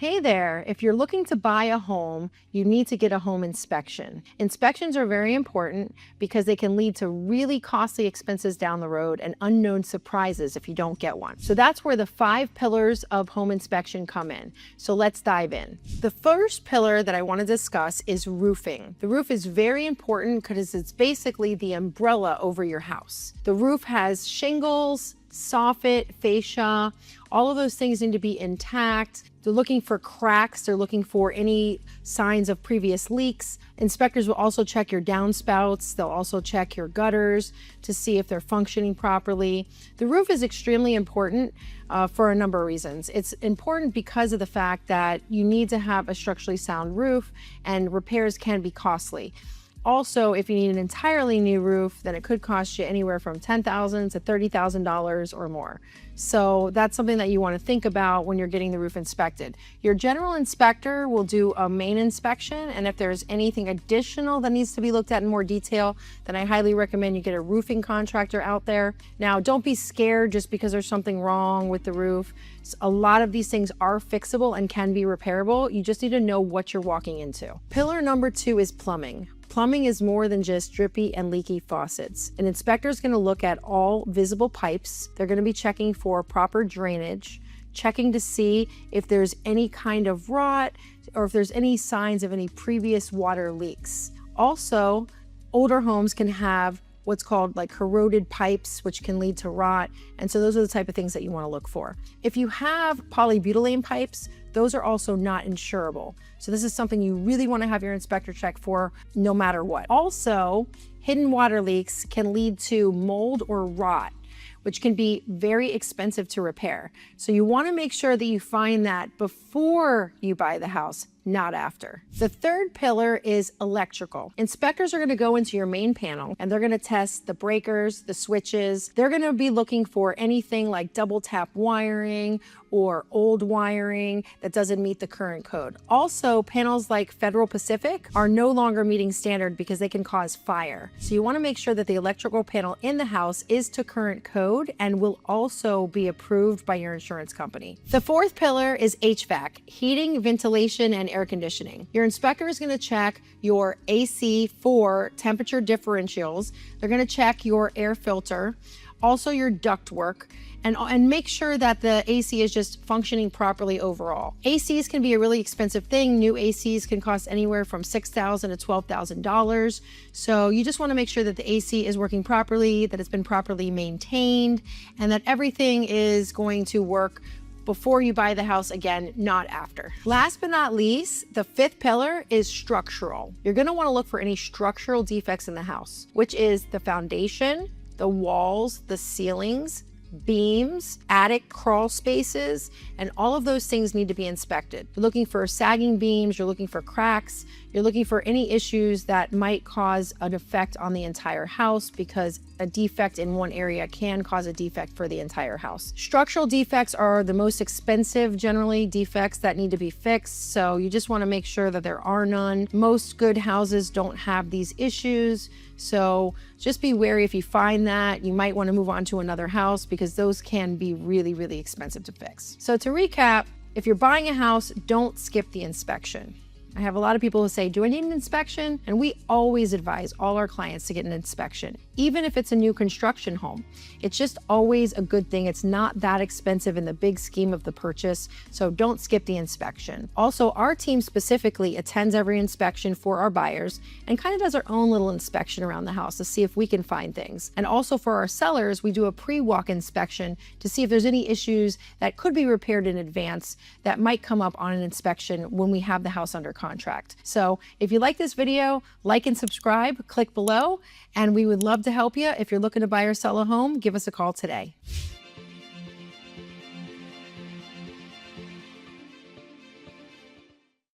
Hey there, if you're looking to buy a home, you need to get a home inspection. Inspections are very important because they can lead to really costly expenses down the road and unknown surprises if you don't get one. So that's where the 5 pillars of home inspection come in. So let's dive in. The first pillar that I want to discuss is roofing. The roof is very important because it's basically the umbrella over your house. The roof has shingles, soffit, fascia, all of those things need to be intact. They're looking for cracks. They're looking for any signs of previous leaks. Inspectors will also check your downspouts. They'll also check your gutters to see if they're functioning properly. The roof is extremely important for a number of reasons. It's important because of the fact that you need to have a structurally sound roof, and repairs can be costly. Also, if you need an entirely new roof, then it could cost you anywhere from $10,000 to $30,000 or more. So that's something that you want to think about when you're getting the roof inspected. Your general inspector will do a main inspection, and if there's anything additional that needs to be looked at in more detail, then I highly recommend you get a roofing contractor out there. Now, don't be scared just because there's something wrong with the roof. A lot of these things are fixable and can be repairable. You just need to know what you're walking into. Pillar number 2 is plumbing. Plumbing is more than just drippy and leaky faucets. An inspector is going to look at all visible pipes. They're going to be checking for proper drainage, checking to see if there's any kind of rot or if there's any signs of any previous water leaks. Also, older homes can have what's called like corroded pipes, which can lead to rot. And so those are the type of things that you want to look for. If you have polybutylene pipes, those are also not insurable. So this is something you really want to have your inspector check for no matter what. Also, hidden water leaks can lead to mold or rot, which can be very expensive to repair. So you want to make sure that you find that before you buy the house, not after. The third pillar is electrical. Inspectors are going to go into your main panel and they're going to test the breakers, the switches. They're going to be looking for anything like double tap wiring or old wiring that doesn't meet the current code. Also, panels like Federal Pacific are no longer meeting standard because they can cause fire. So you want to make sure that the electrical panel in the house is to current code and will also be approved by your insurance company. The fourth pillar is HVAC, heating, ventilation, and air conditioning. Your inspector is going to check your AC for temperature differentials. They're going to check your air filter, also your ductwork, and make sure that the AC is just functioning properly overall. ACs can be a really expensive thing. New ACs can cost anywhere from $6,000 to $12,000. So you just want to make sure that the AC is working properly, that it's been properly maintained, and that everything is going to work before you buy the house, again, not after. Last but not least, the 5th pillar is structural. You're going to want to look for any structural defects in the house, which is the foundation, the walls, the ceilings, beams, attic crawl spaces, and all of those things need to be inspected. You're looking for sagging beams, you're looking for cracks, you're looking for any issues that might cause an effect on the entire house, because a defect in one area can cause a defect for the entire house. Structural defects are the most expensive, generally, defects that need to be fixed, so you just want to make sure that there are none. Most good houses don't have these issues, so just be wary if you find that. You might want to move on to another house because those can be really, really expensive to fix. So to recap, if you're buying a house, don't skip the inspection. I have a lot of people who say, do I need an inspection? And we always advise all our clients to get an inspection, even if it's a new construction home. It's just always a good thing. It's not that expensive in the big scheme of the purchase, so don't skip the inspection. Also, our team specifically attends every inspection for our buyers and kind of does our own little inspection around the house to see if we can find things. And also for our sellers, we do a pre-walk inspection to see if there's any issues that could be repaired in advance that might come up on an inspection when we have the house under contract. So if you like this video, like and subscribe, click below, and we would love to help you. If you're looking to buy or sell a home, give us a call today.